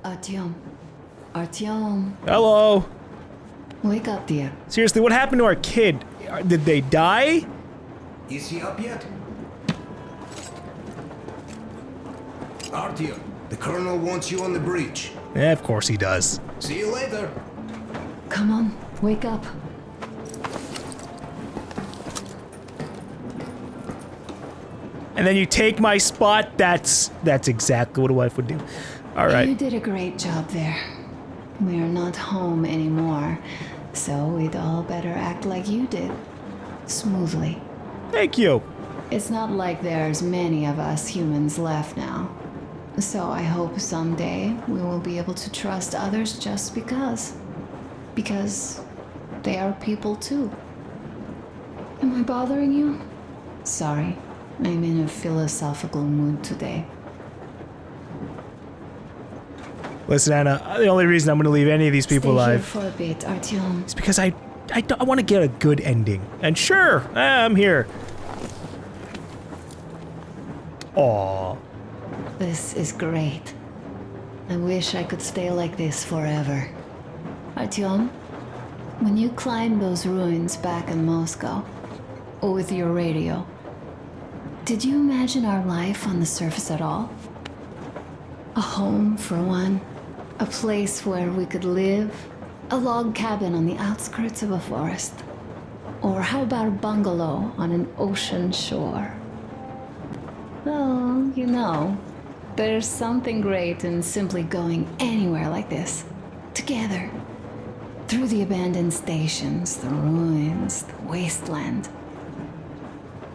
Artyom. Artyom. Hello. Wake up, dear. Seriously, what happened to our kid? Did they die? Is he up yet? Artyom, the colonel wants you on the breach. Yeah, of course he does. See you later. Come on, wake up. And then you take my spot. That's exactly what a wife would do. All right. You did a great job there. We are not home anymore, so we'd all better act like you did. Smoothly. Thank you. It's not like there's many of us humans left now. So I hope someday we will be able to trust others just because. Because they are people too. Am I bothering you? Sorry, I'm in a philosophical mood today. Listen, Anna, the only reason I'm going to leave any of these people Stay here alive for a bit, Artyom. is because I want to get a good ending. And sure, I'm here. Aww. This is great. I wish I could stay like this forever. Artyom, when you climbed those ruins back in Moscow, with your radio, did you imagine our life on the surface at all? A home, for one. A place where we could live. A log cabin on the outskirts of a forest. Or how about a bungalow on an ocean shore? Well, you know, there's something great in simply going anywhere like this. Together. Through the abandoned stations, the ruins, the wasteland.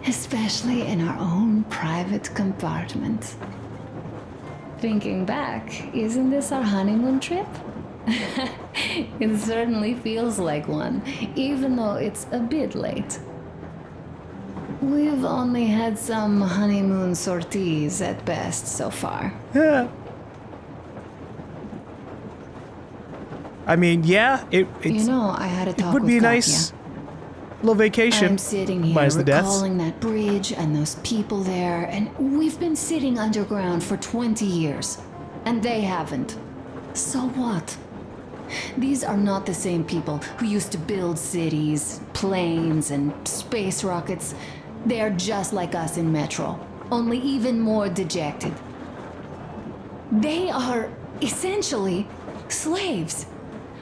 Especially in our own private compartment. Thinking back, isn't this our honeymoon trip? It certainly feels like one, even though it's a bit late. We've only had some honeymoon sorties at best so far. Yeah. I mean, yeah, You know, I had a talk would with be a Katya. nice little vacation. I'm sitting here minus the deaths. recalling that bridge and those people there, and we've been sitting underground for 20 years, and they haven't. So what? These are not the same people who used to build cities, planes, and space rockets. They are just like us in Metro, only even more dejected. They are essentially slaves.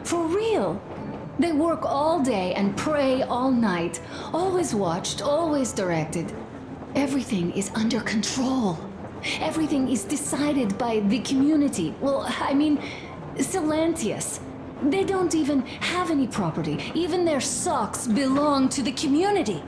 For real. They work all day and pray all night, always watched, always directed. Everything is under control. Everything is decided by the community. Well, I mean, Silantius. They don't even have any property. Even their socks belong to the community.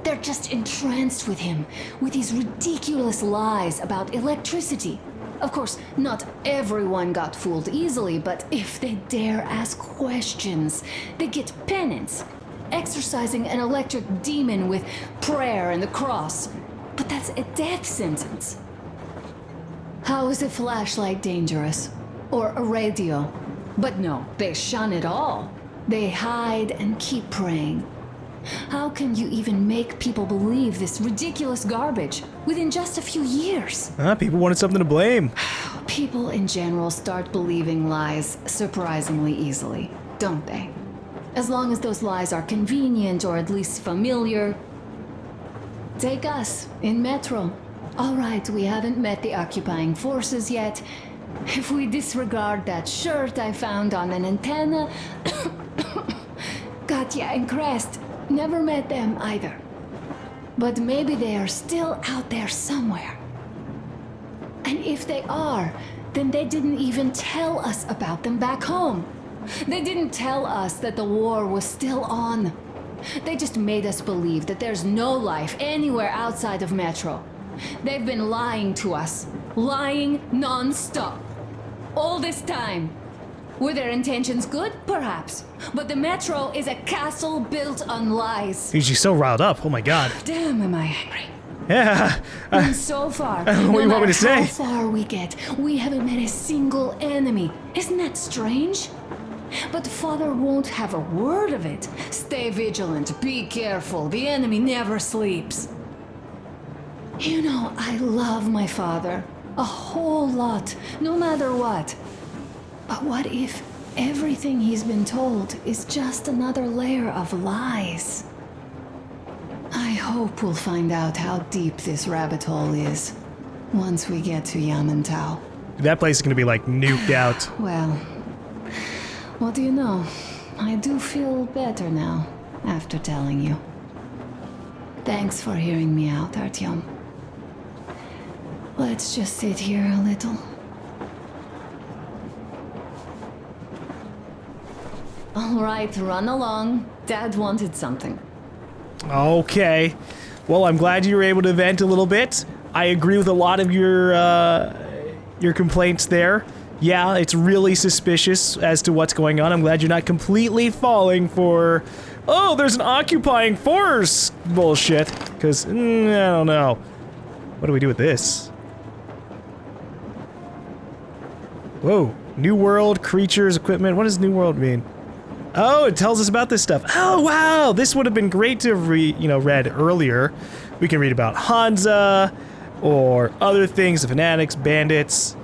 They're just entranced with him, with these ridiculous lies about electricity. Of course, not everyone got fooled easily, but if they dare ask questions, they get penance, exorcising an electric demon with prayer and the cross. But that's a death sentence. How is a flashlight dangerous? Or a radio? But no, they shun it all. They hide and keep praying. How can you even make people believe this ridiculous garbage within just a few years? People wanted something to blame. People in general start believing lies surprisingly easily, don't they? As long as those lies are convenient or at least familiar. Take us, in Metro. All right, we haven't met the occupying forces yet. If we disregard that shirt I found on an antenna... Katya and Crest, never met them either. But maybe they are still out there somewhere. And if they are, then they didn't even tell us about them back home. They didn't tell us that the war was still on. They just made us believe that there's no life anywhere outside of Metro. They've been lying to us. Lying non-stop. All this time. Were their intentions good? Perhaps. But the Metro is a castle built on lies. She's so riled up. Oh my god. Damn, am I angry. Yeah. And so far, I don't know what you want me to say. how far we get, we haven't met a single enemy. Isn't that strange? But Father won't have a word of it. Stay vigilant, be careful, the enemy never sleeps. You know, I love my father. A whole lot, no matter what. But what if everything he's been told is just another layer of lies? I hope we'll find out how deep this rabbit hole is once we get to Yamantau. That place is gonna be like nuked out. Well, what do you know? I do feel better now after telling you. Thanks for hearing me out, Artyom. Let's just sit here a little. All right, run along. Dad wanted something. Okay. Well, I'm glad you were able to vent a little bit. I agree with a lot of your complaints there. Yeah, it's really suspicious as to what's going on. I'm glad you're not completely falling for, oh, there's an occupying force bullshit. Because, I don't know. What do we do with this? Whoa. New world, creatures, equipment. What does new world mean? Oh, it tells us about this stuff. Oh, wow. This would have been great to have read earlier. We can read about Hansa or other things, the fanatics, bandits.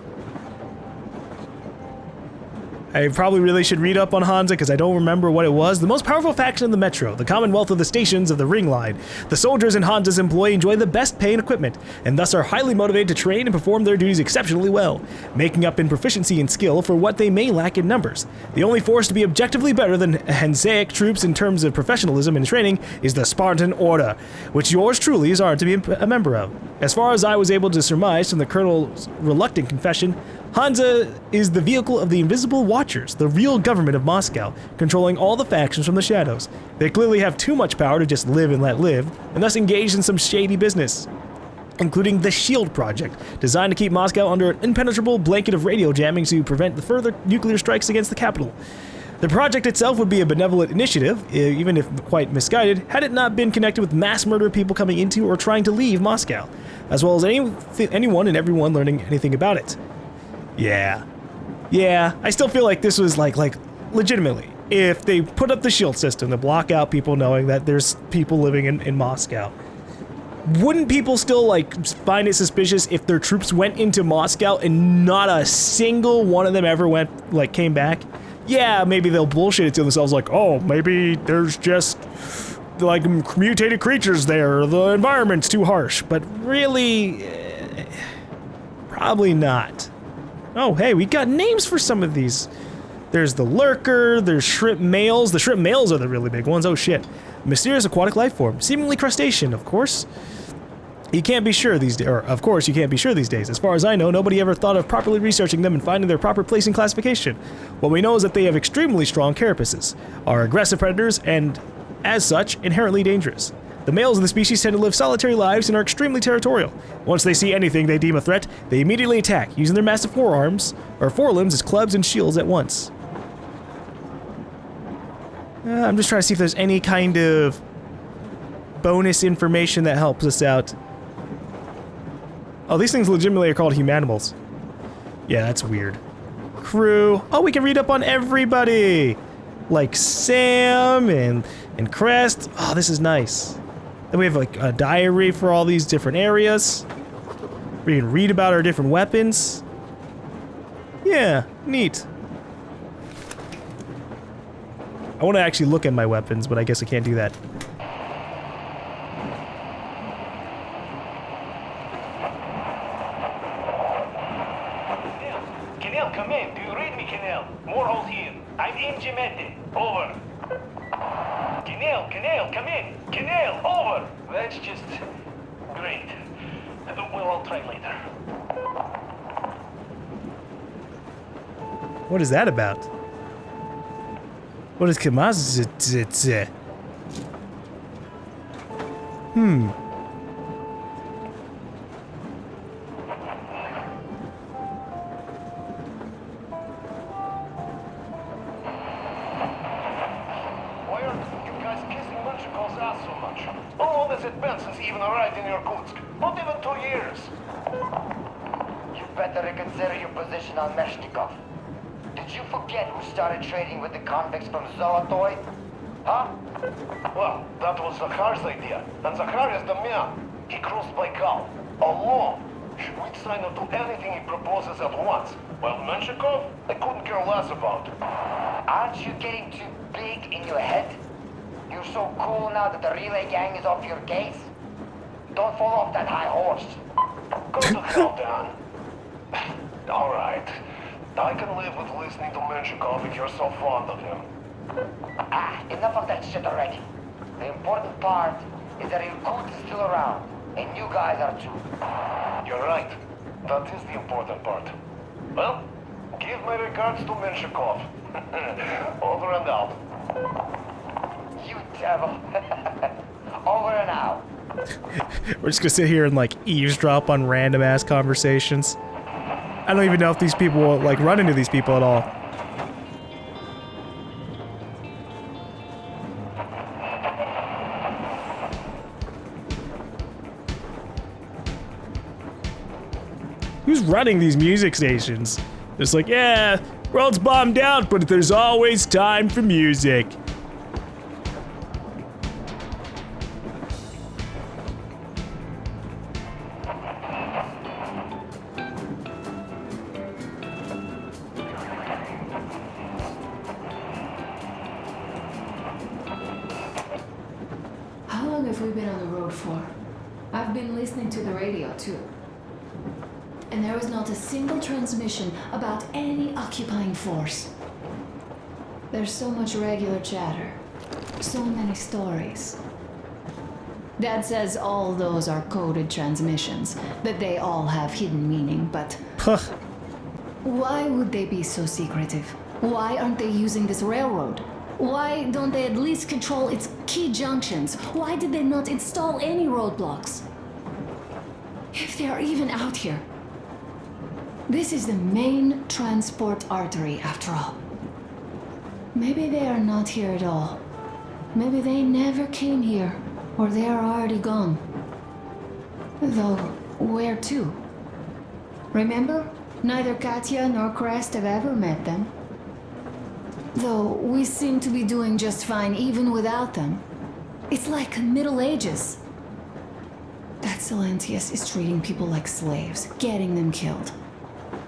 I probably really should read up on Hansa because I don't remember what it was. The most powerful faction in the Metro, the Commonwealth of the Stations of the Ring Line. The soldiers in Hansa's employ enjoy the best pay and equipment, and thus are highly motivated to train and perform their duties exceptionally well, making up in proficiency and skill for what they may lack in numbers. The only force to be objectively better than Hansaic troops in terms of professionalism and training is the Spartan Order, which yours truly is honored to be a member of. As far as I was able to surmise from the Colonel's reluctant confession, Hansa is the vehicle of the Invisible Watchers, the real government of Moscow, controlling all the factions from the shadows. They clearly have too much power to just live and let live, and thus engaged in some shady business, including the SHIELD project, designed to keep Moscow under an impenetrable blanket of radio jamming to prevent the further nuclear strikes against the capital. The project itself would be a benevolent initiative, even if quite misguided, had it not been connected with mass murder of people coming into or trying to leave Moscow, as well as anyone and everyone learning anything about it. Yeah, I still feel like this was like legitimately, if they put up the shield system to block out people knowing that there's people living in Moscow, wouldn't people still find it suspicious if their troops went into Moscow and not a single one of them ever came back? Yeah, maybe they'll bullshit it to themselves oh, maybe there's just mutated creatures there, or the environment's too harsh, but really, probably not. Oh, hey, we got names for some of these. There's the lurker, there's shrimp males. The shrimp males are the really big ones. Oh, shit. Mysterious aquatic life form. Seemingly crustacean, of course. You can't be sure these days. Or, of course, you can't be sure these days. As far as I know, nobody ever thought of properly researching them and finding their proper place in classification. What we know is that they have extremely strong carapaces, are aggressive predators, and, as such, inherently dangerous. The males of the species tend to live solitary lives and are extremely territorial. Once they see anything they deem a threat, they immediately attack, using their massive forelimbs as clubs and shields at once. I'm just trying to see if there's any kind of bonus information that helps us out. Oh, these things legitimately are called humanimals. Yeah, that's weird. Crew. Oh, we can read up on everybody! Like Sam and Crest. Oh, this is nice. Then we have a diary for all these different areas. We can read about our different weapons. Yeah, neat. I want to actually look at my weapons, but I guess I can't do that. Kenel, come in. Do you read me, Kenel? Morhol's here. I'm in Jimete. Over. Kenel, come in. Kenel, over. That's just great. Well, I'll try later. What is that about? What is Kamaz? Why aren't you guys kissing Munchikov's ass so much? How long has it been since he even arrived in Irkutsk? Not even 2 years. You better reconsider your position on Meshnikov. Did you forget who started trading with the convicts from Zolotoy? Huh? Well, that was Zakhar's idea. And Zakhar is the man. He crossed by GaLm. Alone. We'd sign up to anything he proposes at once. Well, Menshikov, I couldn't care less about. Aren't you getting too big in your head? You're so cool now that the relay gang is off your case? Don't fall off that high horse. Go to hell, Dan. Alright. I can live with listening to Menshikov if you're so fond of him. Enough of that shit already. The important part is that Irkut is still around, and you guys are too. You're right. That is the important part. Well, give my regards to Menshikov. Over and out. You devil. Over and out. We're just gonna sit here and like eavesdrop on random ass conversations. I don't even know if these people will like run into these people at all. Who's running these music stations? It's like, yeah, world's bombed out, but there's always time for music. How long have we been on the road for? I've been listening to the radio too. And there was not a single transmission about any occupying force. There's so much regular chatter. So many stories. Dad says all those are coded transmissions, that they all have hidden meaning, but why would they be so secretive? Why aren't they using this railroad? Why don't they at least control its key junctions? Why did they not install any roadblocks? If they are even out here. This is the main transport artery, after all. Maybe they are not here at all. Maybe they never came here, or they are already gone. Though, where to? Remember? Neither Katya nor Crest have ever met them. Though, we seem to be doing just fine even without them. It's like Middle Ages. That Silentius is treating people like slaves, getting them killed.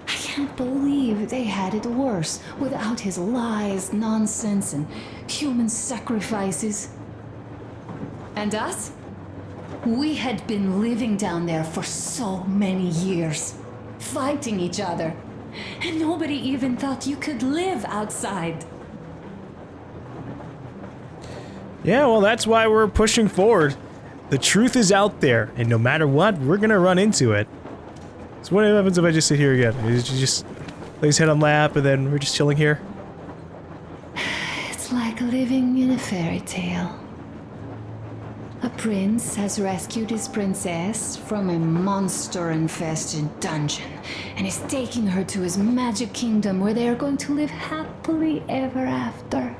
I can't believe they had it worse without his lies, nonsense, and human sacrifices. And us? We had been living down there for so many years, fighting each other, and nobody even thought you could live outside. Yeah, well, that's why we're pushing forward. The truth is out there, and no matter what, we're gonna run into it. So what happens if I just sit here again? Is you just lay his head on lap, and then we're just chilling here? It's like living in a fairy tale. A prince has rescued his princess from a monster-infested dungeon and is taking her to his magic kingdom where they are going to live happily ever after.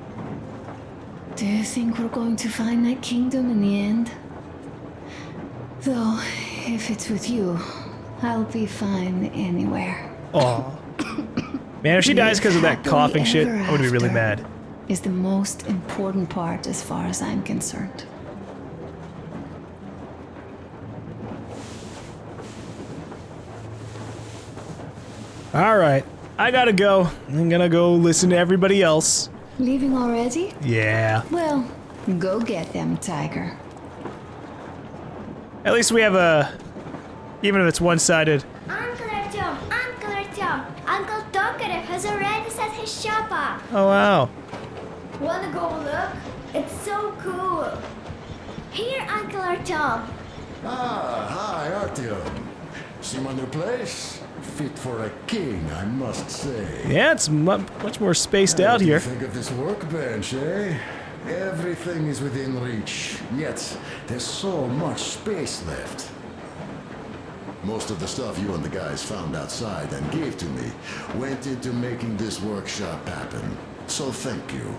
Do you think we're going to find that kingdom in the end? Though, if it's with you, I'll be fine anywhere. Aw. Man, if she dies because of that Happily coughing shit, ever I'm gonna be really after mad. Is the most important part as far as I'm concerned. Alright, I gotta go. I'm gonna go listen to everybody else. Leaving already? Yeah. Well, go get them, Tiger. At least we have a... Even if it's one-sided. Uncle Artyom, Uncle Artyom, Uncle Tokarev has already set his shop up. Oh, wow. Wanna go look? It's so cool. Here, Uncle Artyom. Ah, hi, Artyom. See my new place? Fit for a king, I must say. Yeah, it's much more spaced out What do you here. think of this workbench, eh? Everything is within reach, yet there's so much space left. Most of the stuff you and the guys found outside and gave to me went into making this workshop happen. So thank you.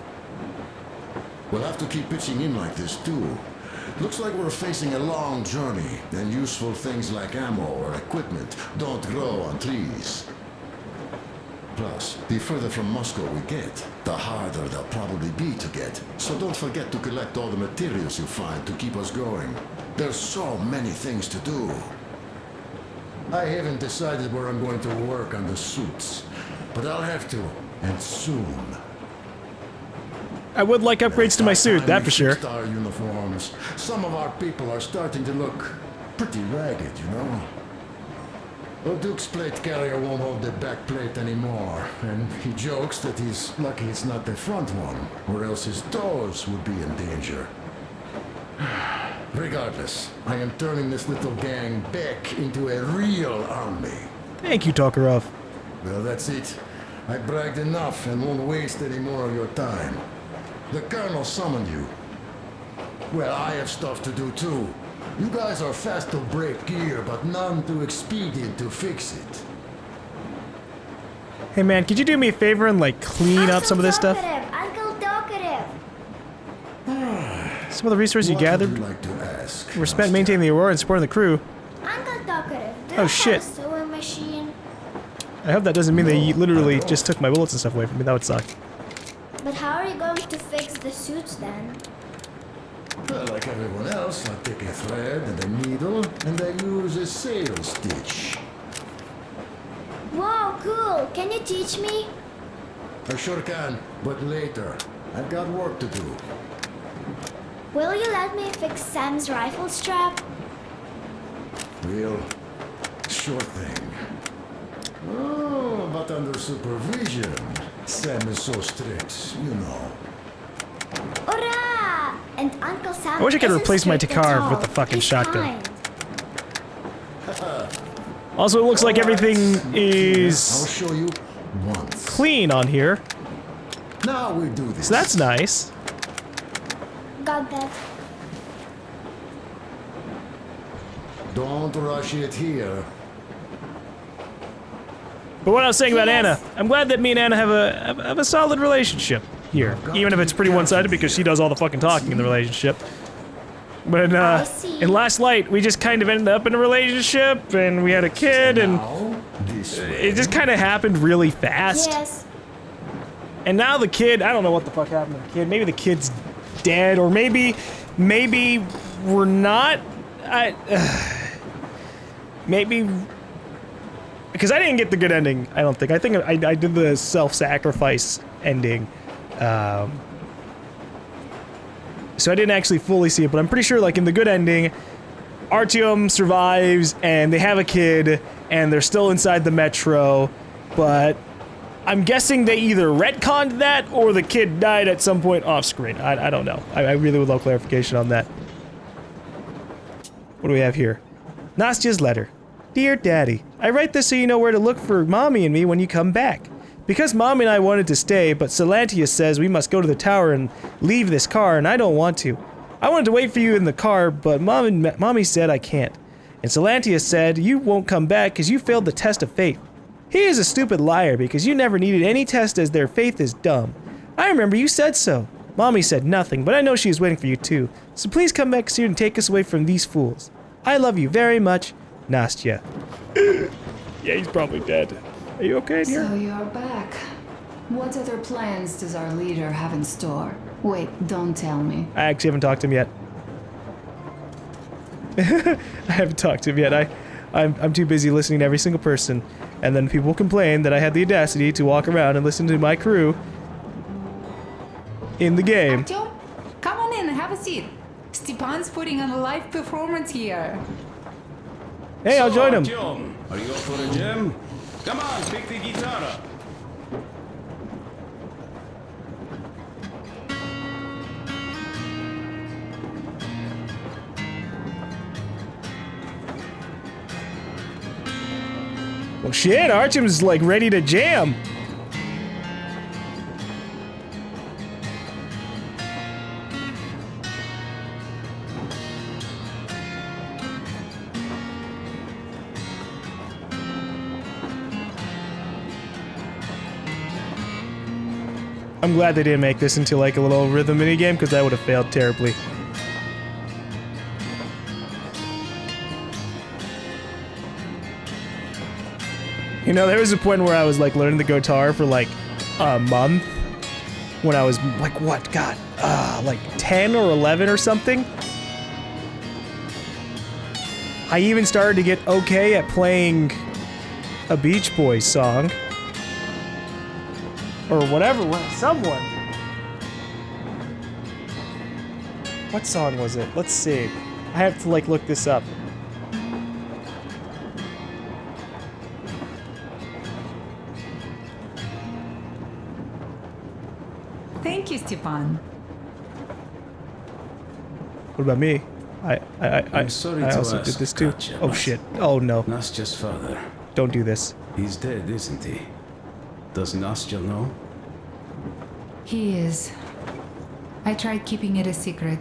We'll have to keep pitching in like this too. Looks like we're facing a long journey, and useful things like ammo or equipment don't grow on trees. Plus, the further from Moscow we get, the harder they'll probably be to get. So don't forget to collect all the materials you find to keep us going. There's so many things to do. I haven't decided where I'm going to work on the suits, but I'll have to, and soon. I would like upgrades to my suit, Time that we for sure. fixed our uniforms. Some of our people are starting to look pretty ragged, you know? The Duke's plate carrier won't hold the back plate anymore, and he jokes that he's lucky it's not the front one, or else his toes would be in danger. Regardless, I am turning this little gang back into a real army. Thank you, Tokarov. Well, that's it. I bragged enough and won't waste any more of your time. The Colonel summoned you. Well, I have stuff to do too. You guys are fast to break gear, but none too expedient to fix it. Hey man, could you do me a favor and like clean up some of this stuff? Uncle Talkative. Some of the resources you What gathered would you like to ask? were spent maintaining the Aurora and supporting the crew. Uncle Talkative. Do Oh, you shit. have a sewing machine? I hope that doesn't mean they literally just took my bullets and stuff away from me. That would suck. But how are you going to fix the suits then? Well, like everyone else, I take a thread and a needle, and I use a sail stitch. Whoa, cool. Can you teach me? I sure can, but later. I've got work to do. Will you let me fix Sam's rifle strap? Real sure thing. Oh, but under supervision. Sam is so strict, you know. Hurrah! And Uncle Sam I wish I could isn't replace my strict at Takarv all. with the fucking He's shotgun. kind. Also, it looks like everything I'll is show you once. clean on here, Now we do this. so that's nice. Got that. Don't rush it here. But what I was saying about Yes. Anna, I'm glad that me and Anna have a solid relationship here, even if it's pretty one-sided because she does all the fucking talking in the relationship. But see. in Last Light, we just kind of ended up in a relationship, and we had a kid, and Now, this way. it just kind of happened really fast. Yes. And now the kid, I don't know what the fuck happened to the kid. Maybe the kid's dead, or maybe we're not. Maybe because I didn't get the good ending. I don't think. I think I did the self-sacrifice ending. So I didn't actually fully see it, but I'm pretty sure, like in the good ending, Artyom survives, and they have a kid, and they're still inside the metro, but I'm guessing they either retconned that or the kid died at some point off screen. I don't know. I really would love clarification on that. What do we have here? Nastya's letter. Dear Daddy, I write this so you know where to look for Mommy and me when you come back. Because Mommy and I wanted to stay, but Salantia says we must go to the tower and leave this car, and I don't want to. I wanted to wait for you in the car, but Mommy said I can't. And Salantia said you won't come back because you failed the test of faith. He is a stupid liar because you never needed any test as their faith is dumb. I remember you said so. Mommy said nothing, but I know she is waiting for you too. So please come back soon and take us away from these fools. I love you very much, Nastya. Yeah, he's probably dead. Are you okay in here? So you're back. What other plans does our leader have in store? Wait, don't tell me. I actually haven't talked to him yet. I haven't talked to him yet. I'm too busy listening to every single person, and then people complain that I had the audacity to walk around and listen to my crew in the game. Artyom, come on in and have a seat. Stepan's putting on a live performance here. Hey, I'll join him. Artyom, are you up for a jam? Come on, pick the guitar up. Well, shit, Artyom's like ready to jam. I'm glad they didn't make this into like a little rhythm minigame because I would have failed terribly. You know, there was a point where I was like learning the guitar for like a month when I was like, what, God, like 10 or 11 or something. I even started to get okay at playing a Beach Boys song. Or whatever, someone. What song was it? Let's see. I have to like look this up. Thank you, Stepan. What about me? I'm sorry I to also ask, did this too. Katja, Oh but shit. Oh no. Nastya's father. Don't do this. He's dead, isn't he? Does Nastya know? He is. I tried keeping it a secret.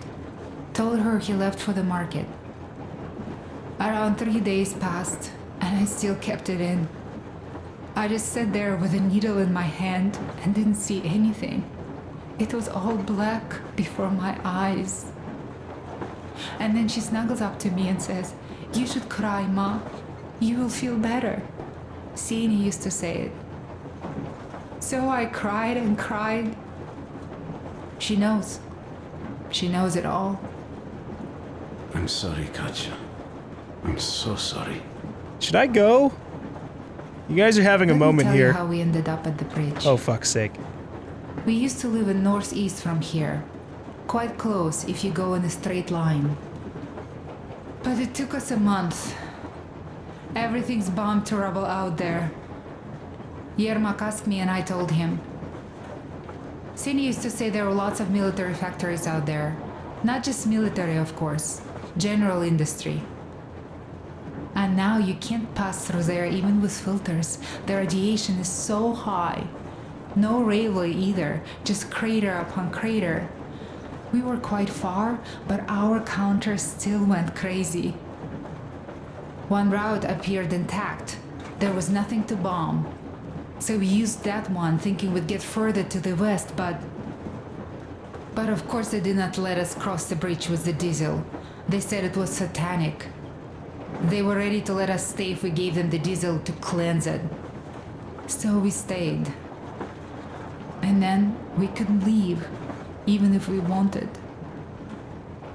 Told her he left for the market. Around 3 days passed, and I still kept it in. I just sat there with a needle in my hand and didn't see anything. It was all black before my eyes. And then she snuggles up to me and says, "You should cry, Ma. You will feel better." Sini used to say it. So I cried and cried. She knows. She knows it all. I'm sorry, Katja. I'm so sorry. Should I go? You guys are having a moment Let me tell here. you how we ended up at the bridge. Oh, fuck's sake. We used to live in northeast from here. Quite close if you go in a straight line. But it took us a month. Everything's bombed to rubble out there. Yermak asked me and I told him. Sini used to say there were lots of military factories out there. Not just military, of course. General industry. And now you can't pass through there even with filters. The radiation is so high. No railway either, just crater upon crater. We were quite far, but our counter still went crazy. One route appeared intact. There was nothing to bomb. So we used that one, thinking we'd get further to the west, but of course they did not let us cross the bridge with the diesel. They said it was satanic. They were ready to let us stay if we gave them the diesel to cleanse it. So we stayed. And then we couldn't leave, even if we wanted.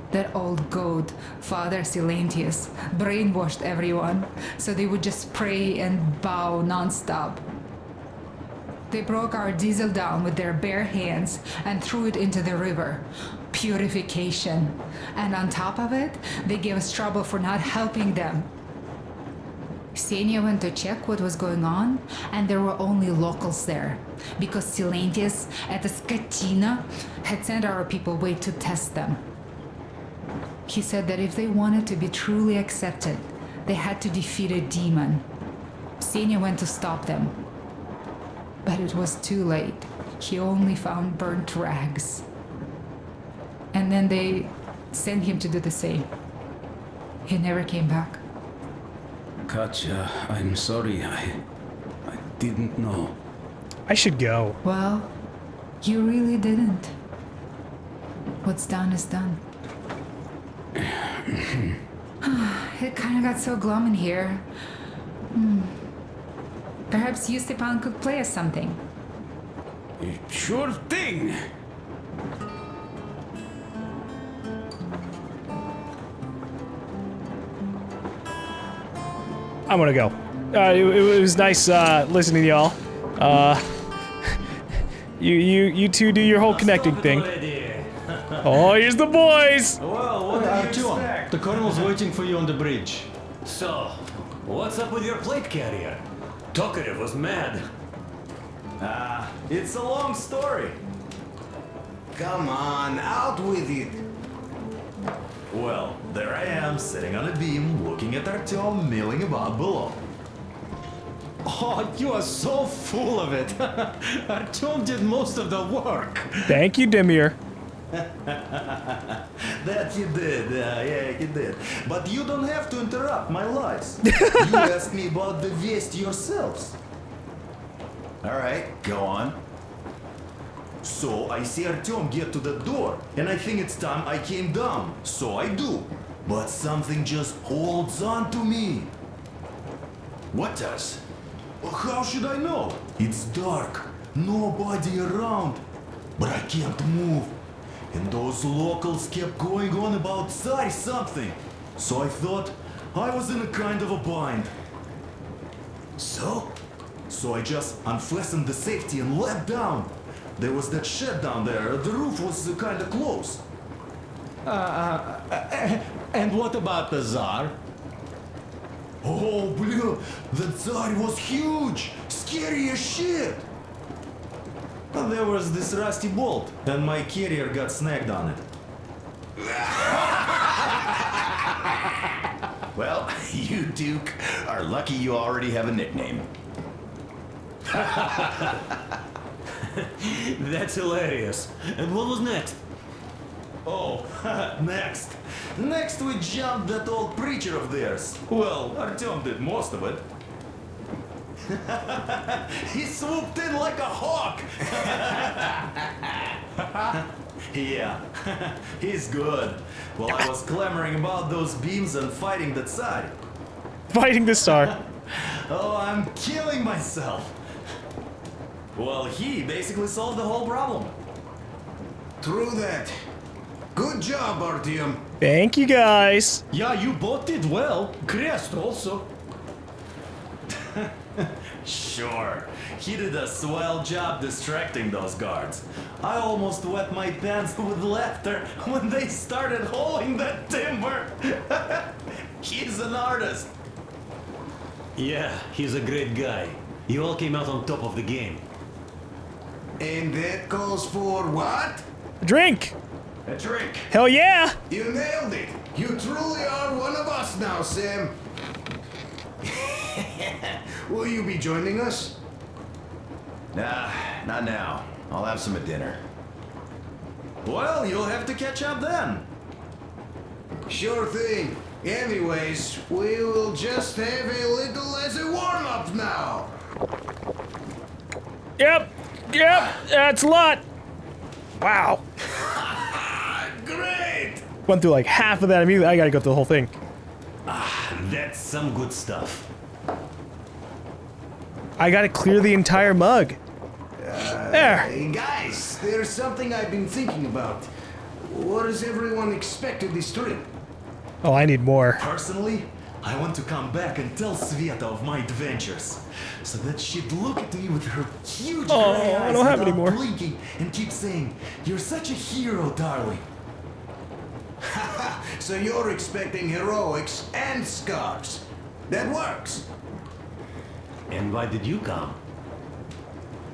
That old goat, Father Silentius, brainwashed everyone, so they would just pray and bow non-stop. They broke our diesel down with their bare hands and threw it into the river. Purification. And on top of it, they gave us trouble for not helping them. Ksenia went to check what was going on, and there were only locals there, because Silentius at the Skatina had sent our people away to test them. He said that if they wanted to be truly accepted, they had to defeat a demon. Ksenia went to stop them. But it was too late. He only found burnt rags. And then they sent him to do the same. He never came back. Katja, I'm sorry. I didn't know. I should go. Well, you really didn't. What's done is done. It kind of got so glum in here. Perhaps you, Stepan, could play us something. Sure thing. I'm gonna go. It was nice listening to y'all. You two do your whole connecting thing. Oh, here's the boys! Well, what do you expect? The colonel's waiting for you on the bridge. So, what's up with your plate carrier? Tokarev was mad. It's a long story. Come on, out with it. Well, there I am, sitting on a beam, looking at Artyom milling about below. Oh, you are so full of it. Artyom did most of the work. Thank you, Demir. That he did, yeah, he did. But you don't have to interrupt my lies. You asked me about the Vest yourselves. Alright, go on. So I see Artyom get to the door, and I think it's time I came down. So I do. But something just holds on to me. What does? How should I know? It's dark, nobody around. But I can't move. And those locals kept going on about Tsar something. So I thought, I was in a kind of a bind. So I just unfastened the safety and let down. There was that shed down there. The roof was kind of close. And what about the Tsar? Oh, bleh, the Tsar was huge, scary as shit. And there was this rusty bolt, and my carrier got snagged on it. Well, you, Duke, are lucky you already have a nickname. That's hilarious. And what was next? Oh, next. Next we jumped that old preacher of theirs. Well, Artyom did most of it. He swooped in like a hawk. Yeah, he's good. While I was clamoring about those beams and fighting that side. Fighting the Tsar. Oh, I'm killing myself. Well, he basically solved the whole problem. True that. Good job, Artyom. Thank you, guys. Yeah, you both did well. Crest also. Sure, he did a swell job distracting those guards. I almost wet my pants with laughter when they started hauling that timber. He's an artist. Yeah, he's a great guy. You all came out on top of the game. And that calls for what? Drink. A drink. Hell yeah. You nailed it. You truly are one of us now, Sam. Will you be joining us? Nah, not now. I'll have some at dinner. Well, you'll have to catch up then. Sure thing. Anyways, we will just have a little as a warm-up now. Yep. That's a lot. Wow. Great. Went through like half of that immediately. I gotta go through the whole thing. That's some good stuff. I gotta clear the entire mug. There. Hey guys, there's something I've been thinking about. What does everyone expect of this trip? Oh, I need more. Personally, I want to come back and tell Sveta of my adventures, so that she'd look at me with her huge gray eyes I don't have any without more. blinking and keep saying, "You're such a hero, darling." So you're expecting heroics and scars. That works. And why did you come?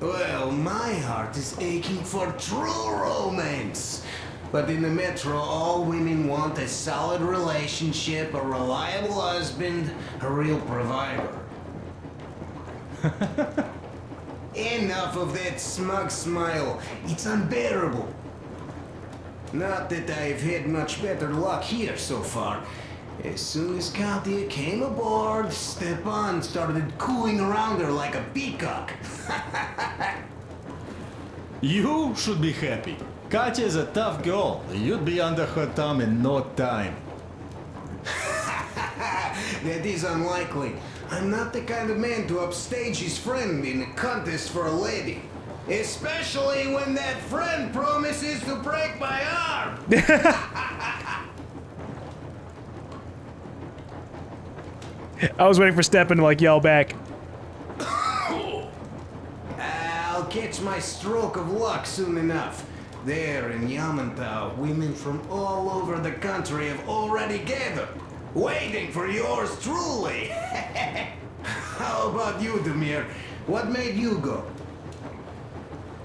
Well, my heart is aching for true romance. But in the metro, all women want a solid relationship, a reliable husband, a real provider. Enough of that smug smile. It's unbearable. Not that I've had much better luck here so far. As soon as Katya came aboard, Stepan started cooing around her like a peacock. You should be happy. Katya is a tough girl. You'd be under her thumb in no time. That is unlikely. I'm not the kind of man to upstage his friend in a contest for a lady. Especially when that friend promises to break my arm. I was waiting for Stepan to like yell back. I'll catch my stroke of luck soon enough. There in Yamantau, women from all over the country have already gathered, waiting for yours truly. How about you, Demir? What made you go?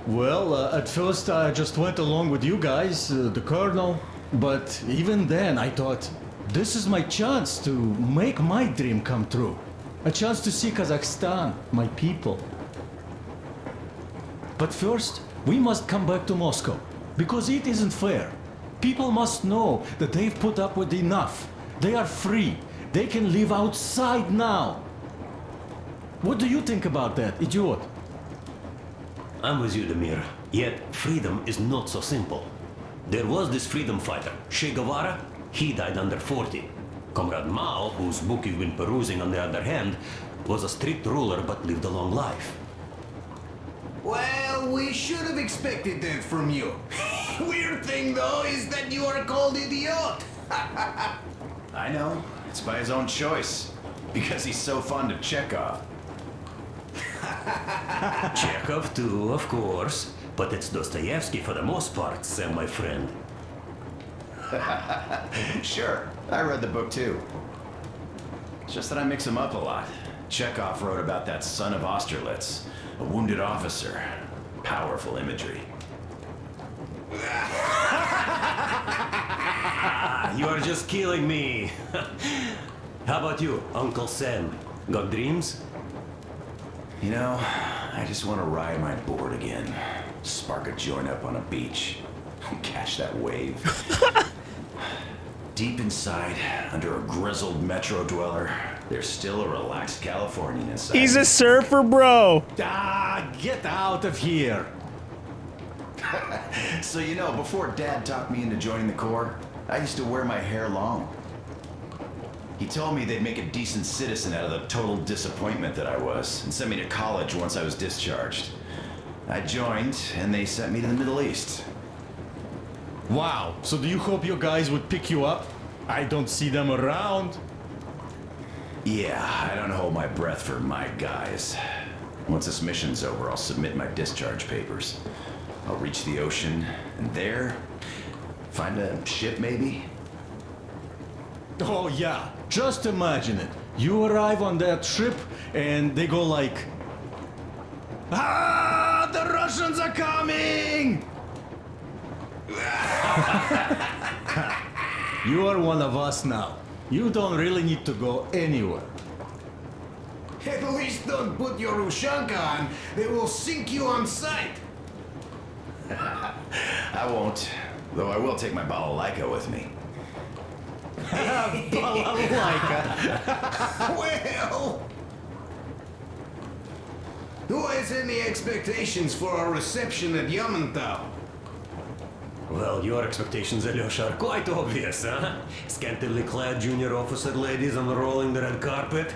Well, at first I just went along with you guys, the Colonel. But even then I thought, this is my chance to make my dream come true. A chance to see Kazakhstan, my people. But first, we must come back to Moscow, because it isn't fair. People must know that they've put up with enough. They are free. They can live outside now. What do you think about that, idiot? I'm with you, Demir. Yet, freedom is not so simple. There was this freedom fighter, Che Guevara. He died under 40. Comrade Mao, whose book you've been perusing on the other hand, was a strict ruler but lived a long life. Well, we should have expected that from you. Weird thing, though, is that you are called idiot. I know. It's by his own choice. Because he's so fond of Chekhov. Chekhov too, of course. But it's Dostoevsky for the most part, Sam, my friend. Sure, I read the book too. It's just that I mix them up a lot. Chekhov wrote about that son of Austerlitz, a wounded officer. Powerful imagery. You are just killing me. How about you, Uncle Sam? Got dreams? You know, I just want to ride my board again. Spark a joint up on a beach. Catch that wave. Deep inside, under a grizzled metro dweller, there's still a relaxed Californian inside. He's a surfer, bro. Ah, get out of here. So you know, before Dad talked me into joining the Corps, I used to wear my hair long. He told me they'd make a decent citizen out of the total disappointment that I was, and sent me to college once I was discharged. I joined, and they sent me to the Middle East. Wow, so do you hope your guys would pick you up? I don't see them around. Yeah, I don't hold my breath for my guys. Once this mission's over, I'll submit my discharge papers. I'll reach the ocean, and there, find a ship maybe? Oh yeah, just imagine it. You arrive on that ship, and they go like... Ah, the Russians are coming! You are one of us now. You don't really need to go anywhere. At least don't put your Ushanka on. They will sink you on sight. I won't, though I will take my balalaika with me. Well, who has any expectations for our reception at Yamantau? Well, your expectations, Alyosha, are quite obvious, huh? Scantily clad junior officer ladies unrolling the red carpet.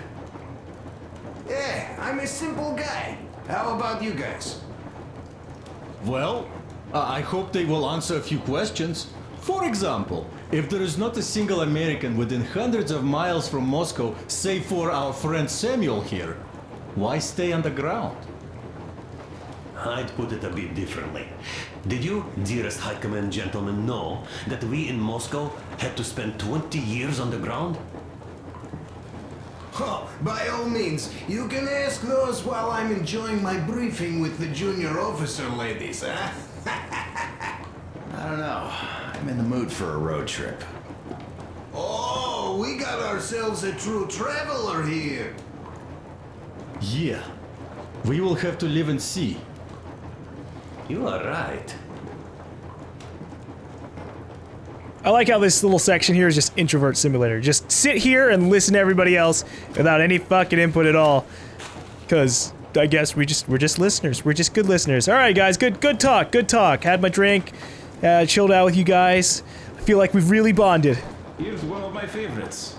Yeah, I'm a simple guy. How about you guys? Well, I hope they will answer a few questions. For example, if there is not a single American within hundreds of miles from Moscow, save for our friend Samuel here, why stay underground? I'd put it a bit differently. Did you, dearest High Command gentlemen, know that we in Moscow had to spend 20 years underground? Oh, by all means, you can ask those while I'm enjoying my briefing with the junior officer ladies, huh? I don't know. I'm in the mood for a road trip. Oh, we got ourselves a true traveler here. Yeah, we will have to live and see. You are right. I like how this little section here is just introvert simulator. Just sit here and listen to everybody else without any fucking input at all. Cause I guess we're just listeners. We're just good listeners. All right, guys, good talk. Had my drink, chilled out with you guys. I feel like we've really bonded. Here's one of my favorites.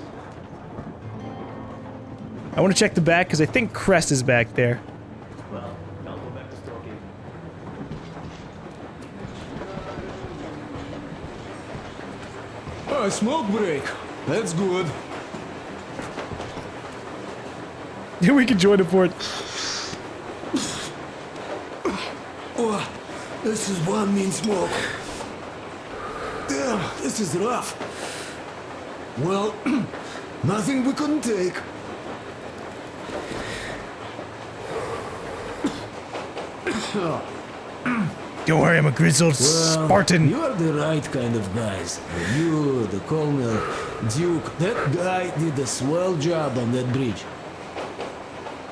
I want to check the back because I think Crest is back there. Well, I'll go back to stalking. Oh, smoke break. That's good. We can join the fort. Oh, this is one mean smoke. Damn, this is rough. Well, nothing we couldn't take. Don't worry, I'm a grizzled Spartan. You are the right kind of guys. You, the Colonel, Duke, that guy did a swell job on that bridge.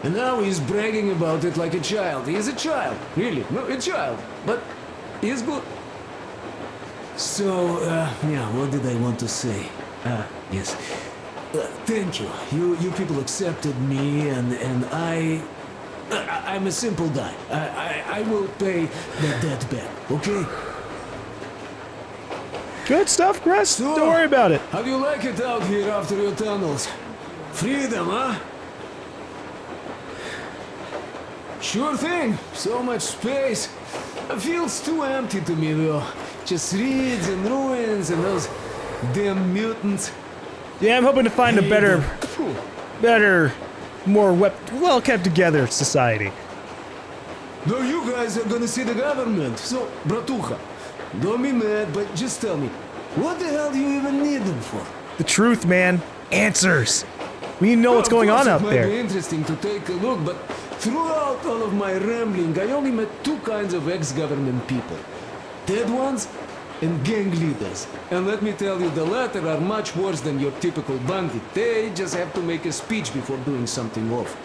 And now he's bragging about it like a child. He is a child, really, no, a child. But he is good. So, yeah, what did I want to say? Yes. Thank you. You people accepted me, and I'm a simple guy. I will pay that debt back, okay? Good stuff, Crest. So, don't worry about it. How do you like it out here after your tunnels? Freedom, huh? Sure thing. So much space. It feels too empty to me, though. Just reeds and ruins and those damn mutants. Yeah, I'm hoping to find a better, more well kept together society. No, you guys are gonna see the government. So, bratucha, don't be mad, but just tell me, what the hell do you even need them for? The truth, man. Answers. We need to know what's going on out It might there. be interesting to take a look, but throughout all of my rambling, I only met two kinds of ex-government people. Dead ones and gang leaders. And let me tell you, the latter are much worse than your typical bandit. They just have to make a speech before doing something awful.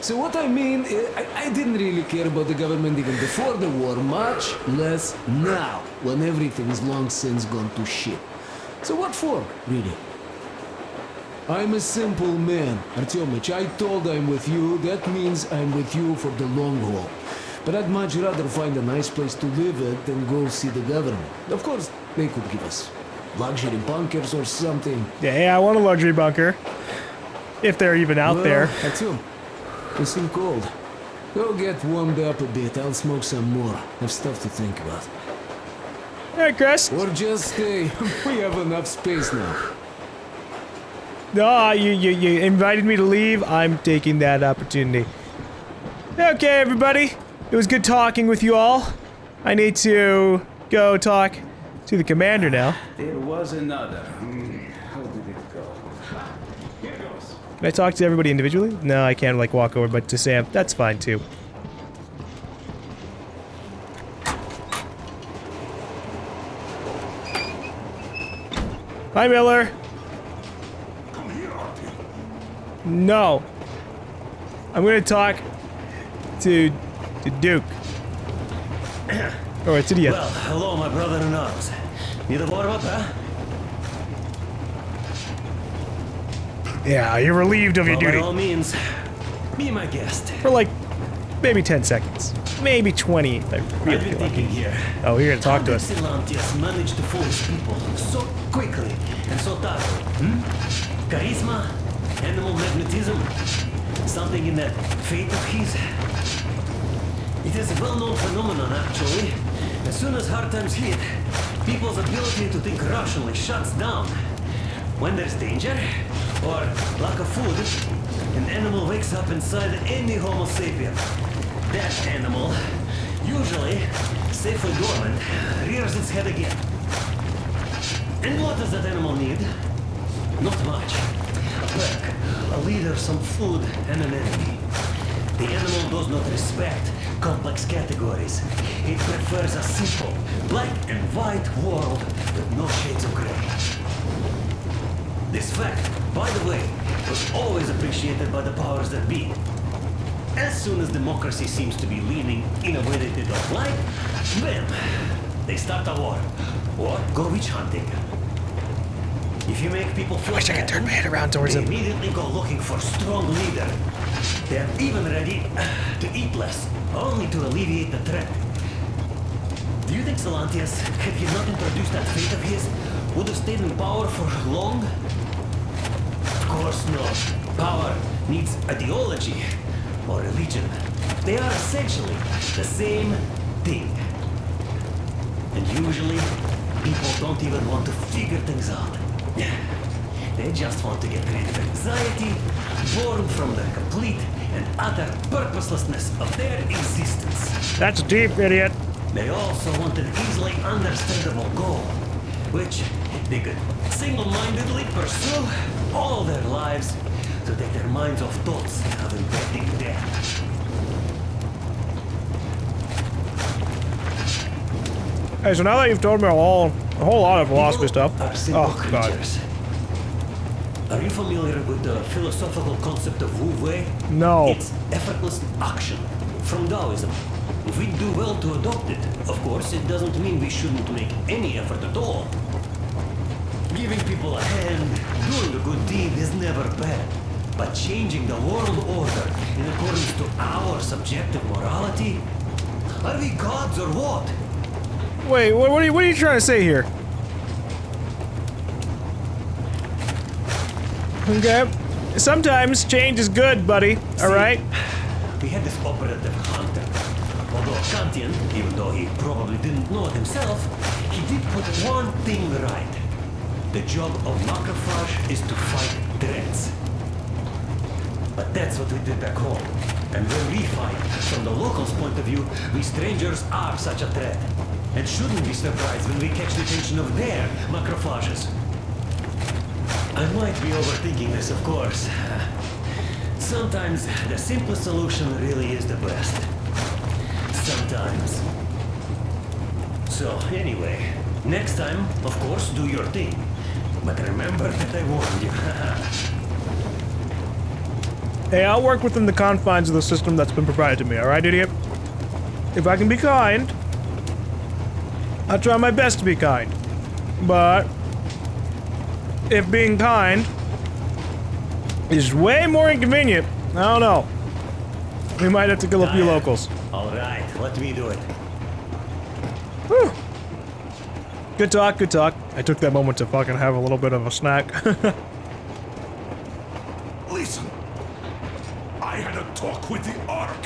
So what I mean, I didn't really care about the government even before the war, much less now, when everything's long since gone to shit. So what for, really? I'm a simple man, Artyomich. I told I'm with you, that means I'm with you for the long haul. But I'd much rather find a nice place to live at than go see the government. Of course, they could give us luxury bunkers or something. Yeah, I want a luxury bunker. If they're even out there. Artyom, you seem cold. Go get warmed up a bit. I'll smoke some more. Have stuff to think about. Alright, Chris. Or just stay. We have enough space now. No, you invited me to leave. I'm taking that opportunity. Okay, everybody. It was good talking with you all. I need to go talk to the commander now. There was another. How did it go? Here goes. Can I talk to everybody individually? No, I can't like walk over, but to Sam, that's fine too. Hi, Miller. Come here, Artie. No. I'm gonna talk to Duke. Or it's idiot. Well, hello, my brother in arms. Need a warm up, huh? Yeah, you're relieved of your Well, duty. by all means, be my guest. For like, maybe 10 seconds. Maybe 20 if I I've really been feel like thinking it. here. Oh, you're gonna talk How to did us. Silantius manage to fool his people so quickly and so thoroughly? Charisma? Animal magnetism? Something in that fate of his? It is a well-known phenomenon, actually. As soon as hard times hit, people's ability to think rationally shuts down. When there's danger, or lack of food, an animal wakes up inside any Homo sapien. That animal, usually safely dormant, rears its head again. And what does that animal need? Not much. A pack, a leader, some food, and an enemy. The animal does not respect complex categories. It prefers a simple, black and white world with no shades of gray. This fact, by the way, was always appreciated by the powers that be. As soon as democracy seems to be leaning in a way that they don't like, bam, they start a war. Or go witch hunting. If you make people feel I wish I could turn my head around towards they him. immediately go looking for a strong leader. They're even ready to eat less, only to alleviate the threat. Do you think Silantius, had he not introduced that fate of his, would have stayed in power for long? Of course not. Power needs ideology or religion. They are essentially the same thing. And usually, people don't even want to figure things out. They just want to get rid of anxiety, born from the complete and utter purposelessness of their existence. That's deep, idiot. They also want an easily understandable goal, which they could single-mindedly pursue all their lives to take their minds off thoughts of impending death. Hey, so now that you've told me a whole lot of philosophy stuff. Are simple Oh, God. creatures. Are you familiar with the philosophical concept of Wu Wei? No. It's effortless action from Taoism. If we do well to adopt it, of course, it doesn't mean we shouldn't make any effort at all. Giving people a hand, doing a good deed is never bad. But changing the world order in accordance to our subjective morality? Are we gods or what? Wait, what are you trying to say here? Okay. Sometimes change is good, buddy. All right? We had this operative hunter. Although Kantian, even though he probably didn't know it himself, he did put one thing right. The job of macrophage is to fight threats. But that's what we did back home. And when we fight, from the locals' point of view, we strangers are such a threat. And shouldn't be surprised when we catch the attention of their macrophages. I might be overthinking this, of course. Sometimes the simplest solution really is the best. Sometimes. So, anyway, next time, of course, do your thing. But remember that I warned you. Hey, I'll work within the confines of the system that's been provided to me, alright, idiot? If I can be kind, I'll try my best to be kind. But if being kind is way more inconvenient, I don't know. We might have to kill a few locals. Alright, let me do it. Whew. Good talk, good talk. I took that moment to fucking have a little bit of a snack. Listen, I had a talk with the Ark.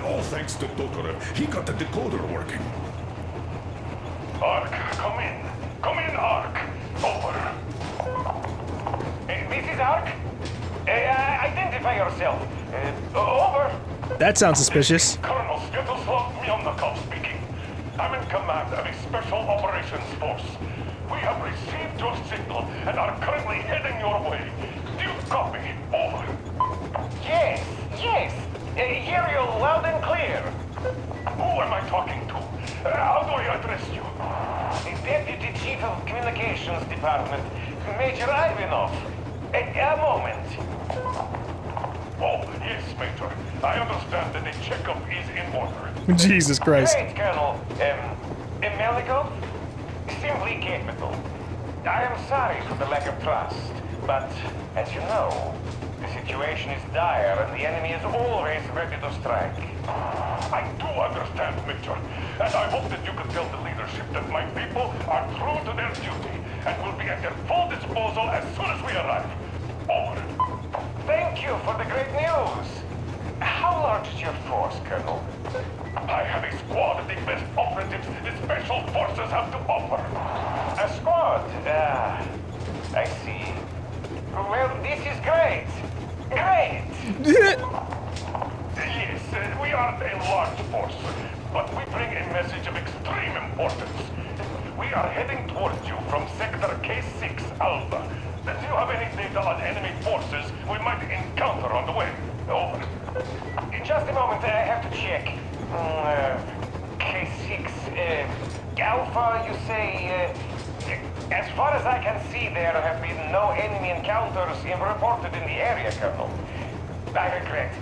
All thanks to Tokarev. He got the decoder working. Ark, come in. Come in, Ark. Over. This is Ark? Identify yourself. Over. That sounds suspicious. Colonel Skittleslow Yamantau speaking. I'm in command of a special operations force. We have received your signal and are currently heading your way. Do you copy? Over. Yes. Hear you loud and clear. Who am I talking to? How do I address you? Deputy Chief of Communications Department, Major Ivanov. A moment. Oh, yes, Major. I understand that the checkup is in order. Jesus Christ. Great, Colonel. Melikov? Simply capital. I am sorry for the lack of trust, but as you know, the situation is dire and the enemy is always ready to strike. I do understand, Major, and I hope that you can tell the leadership that my people are true to their duty and will be at their full disposal as soon as we arrive. Over. Thank you for the great news. How large is your force, Colonel? I have a squad of the best operatives the Special Forces have to offer. A squad? I see. Well, this is great. Great! Yes, we aren't a large force, but we bring a message of extreme importance. We are heading towards you from Sector K6 Alpha. Do you have any data on enemy forces we might encounter on the way? Over. In just a moment, I have to check. K6, Alpha, you say, as far as I can see, there have been no enemy encounters reported in the area, Colonel. I regret.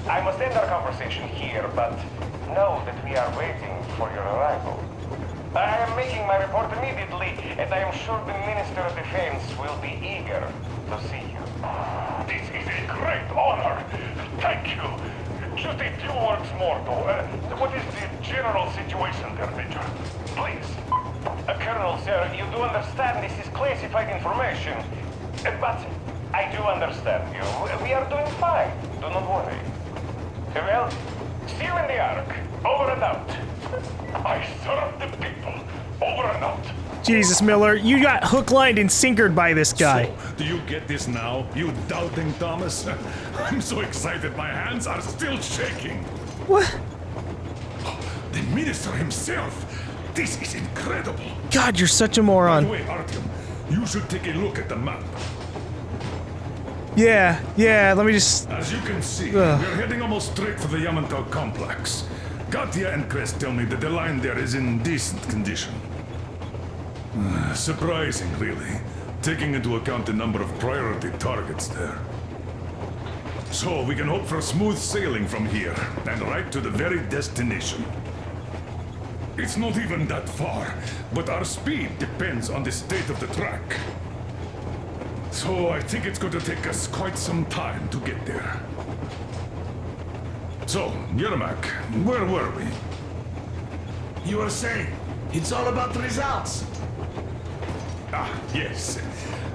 I must end our conversation here, but know that we are waiting for your arrival. I am making my report immediately, and I am sure the Minister of Defense will be eager to see you. This is a great honor. Thank you. Just a few words more, though. What is the general situation there, Major? Please. Colonel, sir, you do understand this is classified information. But I do understand you. We are doing fine. Do not worry. Well, see you in the Ark. Over and out. I serve the people. Over and out. Jesus, Miller, you got hook, lined, and sinkered by this guy. So, do you get this now, you doubting Thomas? I'm so excited my hands are still shaking. What? The minister himself. This is incredible. God, you're such a moron. By the way, Artyom, you should take a look at the map. Yeah, let me just... As you can see, we're heading almost straight for the Yamantau complex. Katya and Crest tell me that the line there is in decent condition. Surprising, really, taking into account the number of priority targets there. So we can hope for smooth sailing from here, and right to the very destination. It's not even that far, but our speed depends on the state of the track. So I think it's going to take us quite some time to get there. So, Yermak, where were we? You were saying, it's all about the results. Ah, yes.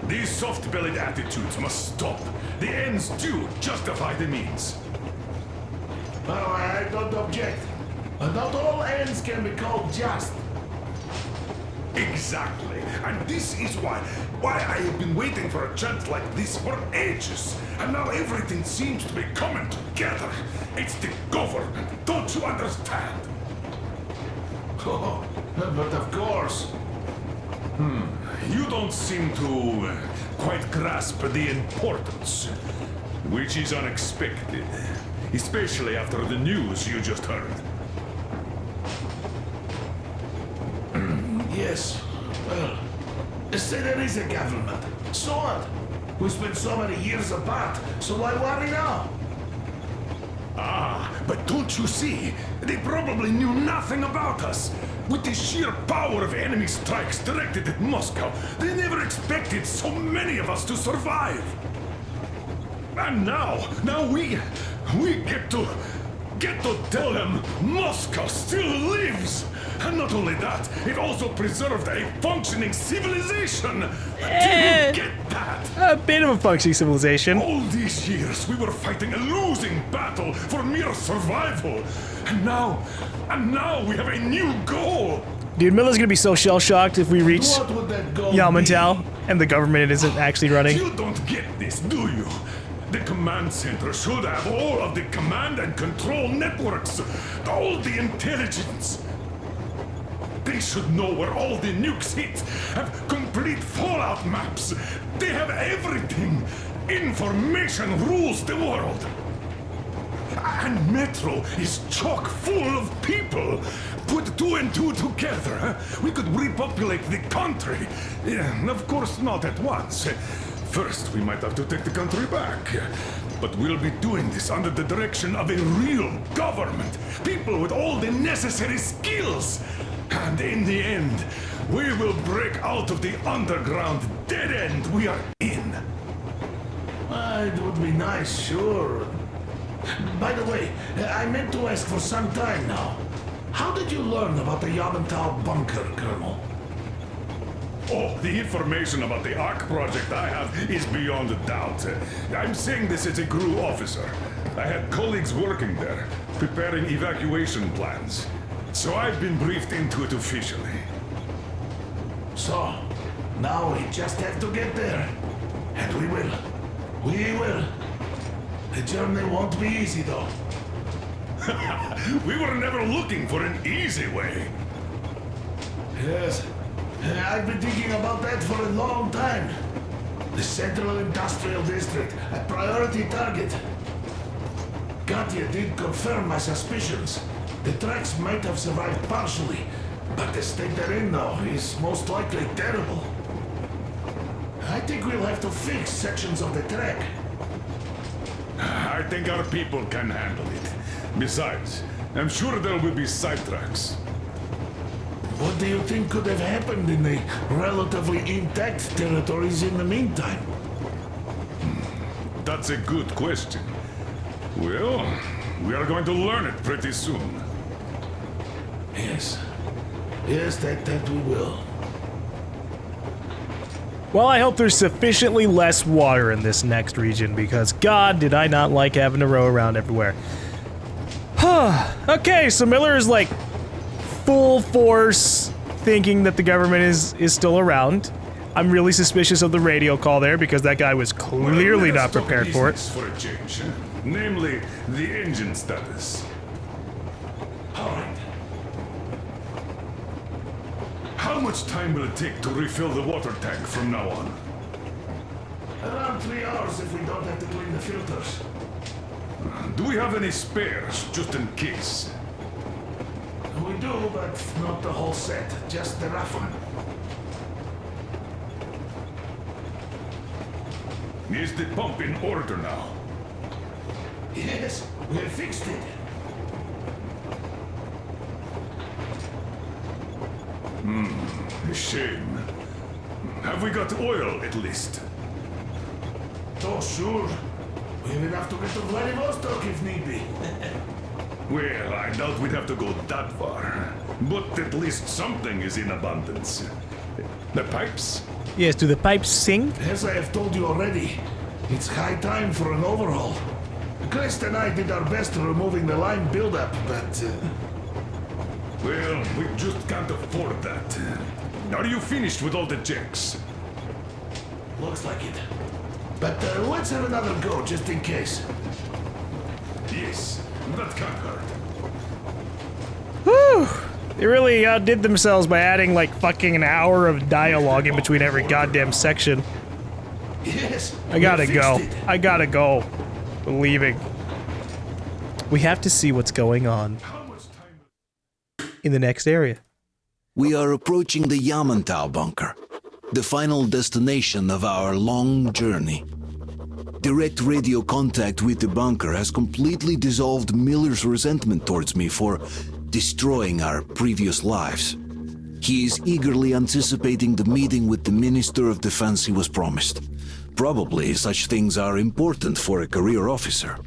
These soft-bellied attitudes must stop. The ends do justify the means. Oh, I don't object. But not all ends can be called just. Exactly. And this is why I have been waiting for a chance like this for ages. And now everything seems to be coming together. It's the government. Don't you understand? Oh, but of course. You don't seem to quite grasp the importance, which is unexpected, especially after the news you just heard. Yes. Well, say there is a government. So what? We spent so many years apart, so why worry now? Ah, but don't you see? They probably knew nothing about us. With the sheer power of enemy strikes directed at Moscow, they never expected so many of us to survive. And now we get to tell them Moscow still lives. And not only that, it also preserved a functioning civilization. Do you get that? A bit of a functioning civilization. All these years we were fighting a losing battle for mere survival. And now we have a new goal. Dude, Miller's gonna be so shell-shocked if we reach What would that goal Yamantau and the government isn't actually running. You don't get this, do you? The command center should have all of the command and control networks, all the intelligence. They should know where all the nukes hit, have complete fallout maps. They have everything. Information rules the world. And Metro is chock full of people. Put 2 and 2 together, we could repopulate the country. Yeah, of course, not at once. First, we might have to take the country back. But we'll be doing this under the direction of a real government. People with all the necessary skills. And in the end, we will break out of the underground dead end we are in. It would be nice, sure. By the way, I meant to ask for some time now. How did you learn about the Yamantau bunker, Colonel? Oh, the information about the ARC project I have is beyond a doubt. I'm saying this as a crew officer. I had colleagues working there, preparing evacuation plans. So I've been briefed into it officially. So, now we just have to get there. And we will. We will. The journey won't be easy, though. We were never looking for an easy way. Yes. I've been thinking about that for a long time. The Central Industrial District, a priority target. Katya did confirm my suspicions. The tracks might have survived partially, but the state they're in now is most likely terrible. I think we'll have to fix sections of the track. I think our people can handle it. Besides, I'm sure there will be sidetracks. What do you think could have happened in the relatively intact territories in the meantime? That's a good question. Well, we are going to learn it pretty soon. Yes. Yes, that we will. Well, I hope there's sufficiently less water in this next region, because God, did I not like having to row around everywhere. Okay, so Miller is like full force thinking that the government is still around. I'm really suspicious of the radio call there, because that guy was clearly not prepared for it. For a change, namely the engine status. All right. How much time will it take to refill the water tank from now on? Around 3 hours if we don't have to clean the filters. Do we have any spares, just in case? We do, but not the whole set, just the rough one. Is the pump in order now? Yes, we have fixed it. A shame. Have we got oil, at least? Oh, sure. We have enough to get to Vladivostok if need be. Well, I doubt we'd have to go that far. But at least something is in abundance. The pipes? Yes, do the pipes sing? As I have told you already, it's high time for an overhaul. Crest and I did our best removing the line buildup, but... Well, we just can't afford that. Are you finished with all the checks? Looks like it. But let's have another go, just in case. Yes, that can't hurt. Whew! They really outdid themselves by adding like fucking an hour of dialogue in between every goddamn section. Yes. I gotta go. Fixed it. I gotta go. We're leaving. We have to see what's going on in the next area. We are approaching the Yamantau bunker, the final destination of our long journey. Direct radio contact with the bunker has completely dissolved Miller's resentment towards me for destroying our previous lives. He is eagerly anticipating the meeting with the Minister of Defense he was promised. Probably such things are important for a career officer.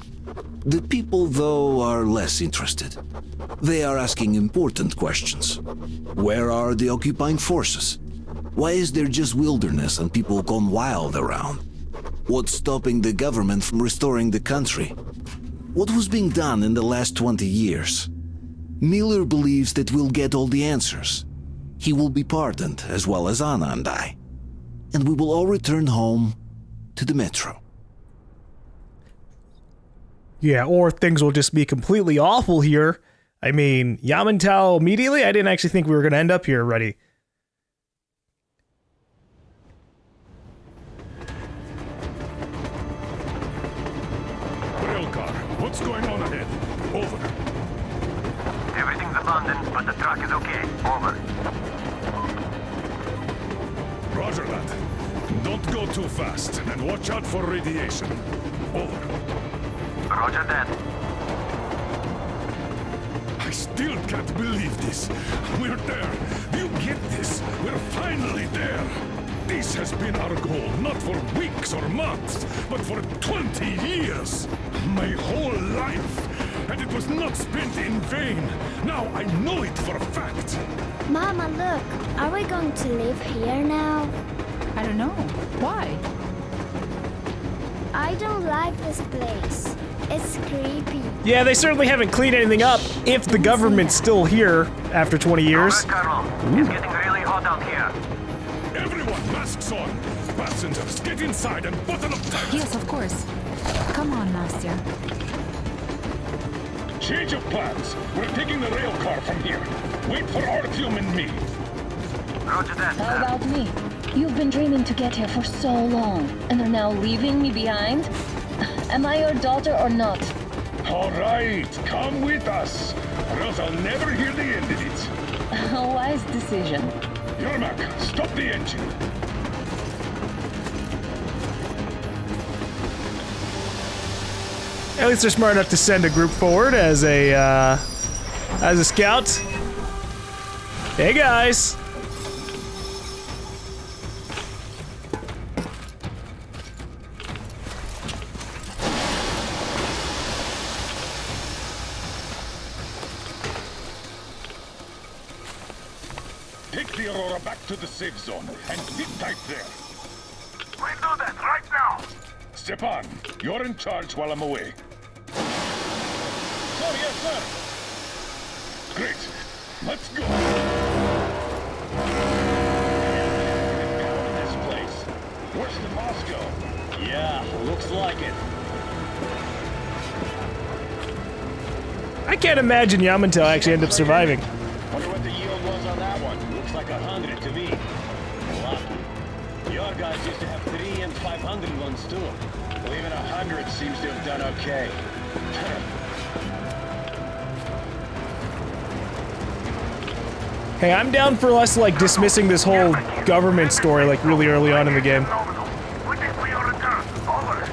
The people, though, are less interested. They are asking important questions. Where are the occupying forces? Why is there just wilderness and people gone wild around? What's stopping the government from restoring the country? What was being done in the last 20 years? Miller believes that we'll get all the answers. He will be pardoned, as well as Anna and I. And we will all return home to the metro. Yeah, or things will just be completely awful here. I mean, Yamantau immediately? I didn't actually think we were going to end up here already. Rail car, what's going on ahead? Over. Everything's abandoned, but the truck is okay. Over. Roger that. Don't go too fast, and watch out for radiation. Over. Roger that. I still can't believe this. We're there. Do you get this? We're finally there. This has been our goal, not for weeks or months, but for 20 years. My whole life. And it was not spent in vain. Now I know it for a fact. Mama, look. Are we going to live here now? I don't know. Why? I don't like this place. It's creepy. Yeah, they certainly haven't cleaned anything up if the government's still here after 20 years. Colonel, it's getting really hot out here. Everyone, masks on. Passengers, get inside and button up tight. Yes, of course. Come on, Nastya. Change of plans. We're taking the rail car from here. Wait for Artyom and me. Roger that. How about me? You've been dreaming to get here for so long, and are now leaving me behind? Am I your daughter or not? All right, come with us, or else I'll never hear the end of it. A wise decision. Yermak, stop the engine. At least they're smart enough to send a group forward as a scout. Hey guys. Take the Aurora back to the safe zone and sit tight there. We'll do that right now. Stepan, you're in charge while I'm away. Sir, yes, sir. Great. Let's go. This place. Worse than Moscow. Yeah, looks like it. I can't imagine Yamantau actually end up surviving. Wonder what the yield was on that one. Looks like 100 to me. Lucky. Your guys used to have 3 and 500 ones too. Well, even 100 seems to have done okay. Hey, I'm down for us like dismissing this whole government story like really early on in the game. We think we are returned. Over.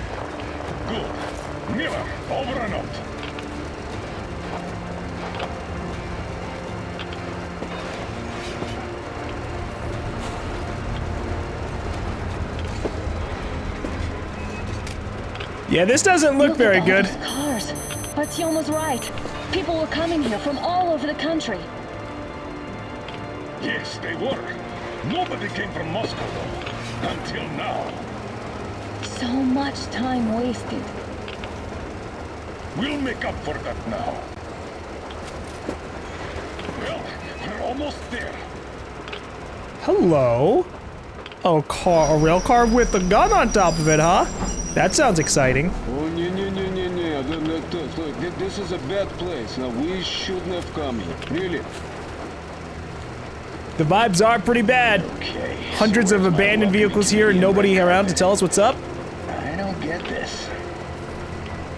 Good. Miller, over and out. Yeah, this doesn't look very at all good. those cars. Artyom was right. People were coming here from all over the country. Yes, they were. Nobody came from Moscow, though. Until now. So much time wasted. We'll make up for that now. Well, we're almost there. Hello. Oh, a rail car with a gun on top of it, huh? That sounds exciting. Oh, no. This is a bad place. Now, we shouldn't have come here. Really. The vibes are pretty bad. Okay. Hundreds of abandoned vehicles here and nobody around to tell us what's up. I don't get this.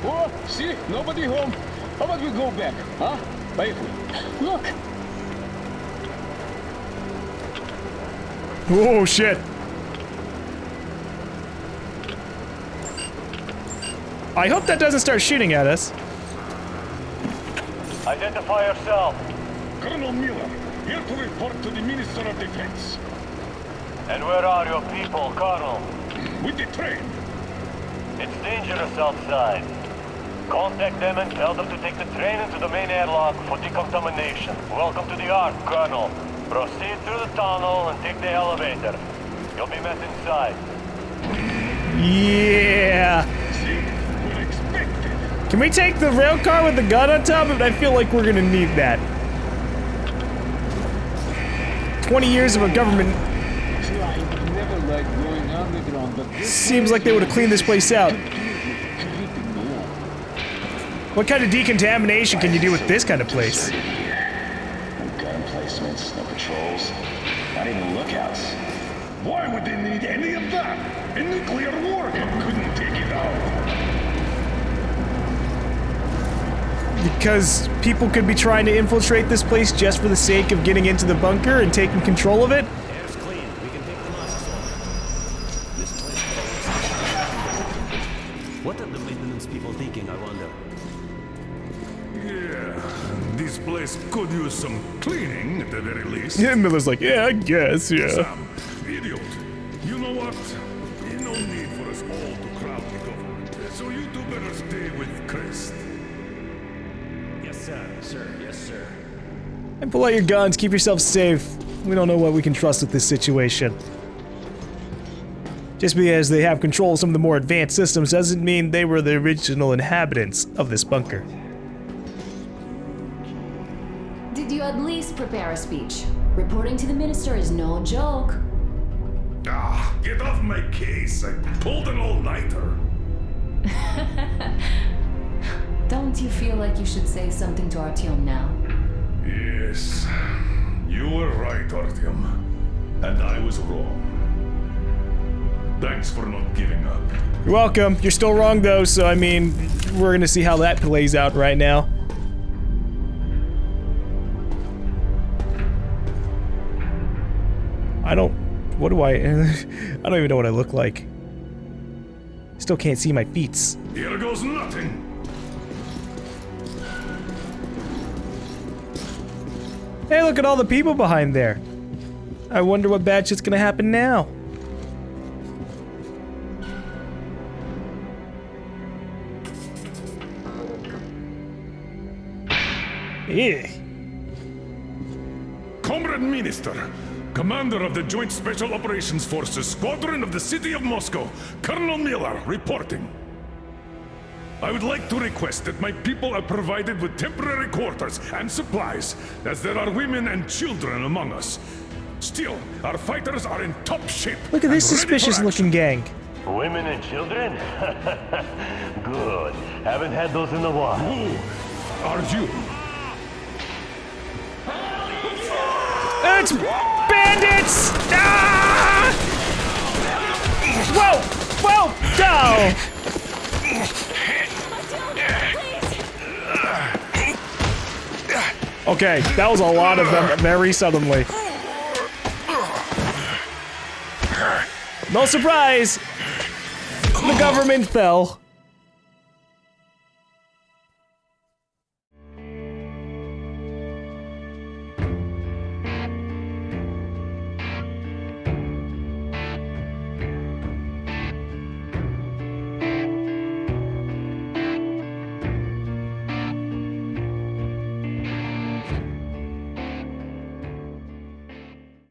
Oh, see? Nobody home. How about we go back, huh? Wait, look. Oh, shit. I hope that doesn't start shooting at us. Identify yourself. Colonel Miller, here to report to the Minister of Defense. And where are your people, Colonel? With the train. It's dangerous outside. Contact them and tell them to take the train into the main airlock for decontamination. Welcome to the Ark, Colonel. Proceed through the tunnel and take the elevator. You'll be met inside. Yeah. Can we take the rail car with the gun on top of it? I feel like we're gonna need that. 20 years of a government. Seems like they would have cleaned this place out. What kind of decontamination can you do with this kind of place? No gun placements, no patrols, not even lookouts. Why would they need any of that? A nuclear warhead couldn't take it out. Because people could be trying to infiltrate this place just for the sake of getting into the bunker and taking control of it? Air's clean. We can take the masks off. This place. What are the maintenance people thinking, I wonder? Yeah, this place could use some cleaning at the very least. Yeah, Miller's like, yeah, I guess, yeah. Sam, idiot. You know what? There's no need for us all to crowd the government. So you two better stay with Chris. Yes, sir. Sir, yes, sir. And pull out your guns, keep yourself safe. We don't know what we can trust with this situation. Just because they have control of some of the more advanced systems doesn't mean they were the original inhabitants of this bunker. Did you at least prepare a speech? Reporting to the minister is no joke. Ah, get off my case. I pulled an all-nighter. Don't you feel like you should say something to Artyom now? Yes. You were right, Artyom. And I was wrong. Thanks for not giving up. You're welcome. You're still wrong though, so I mean, we're gonna see how that plays out right now. What do I don't even know what I look like. Still can't see my feet. Here goes nothing. Hey, look at all the people behind there. I wonder what bad shit's gonna happen now. Yeah. Comrade Minister, Commander of the Joint Special Operations Forces, Squadron of the City of Moscow, Colonel Miller, reporting. I would like to request that my people are provided with temporary quarters and supplies, as there are women and children among us. Still, our fighters are in top shape. Look at this suspicious looking gang. Women and children? Good. Haven't had those in a while. Who are you? It's bandits! Ah! Whoa! Whoa! Go! Okay, that was a lot of them very suddenly. No surprise! The government fell.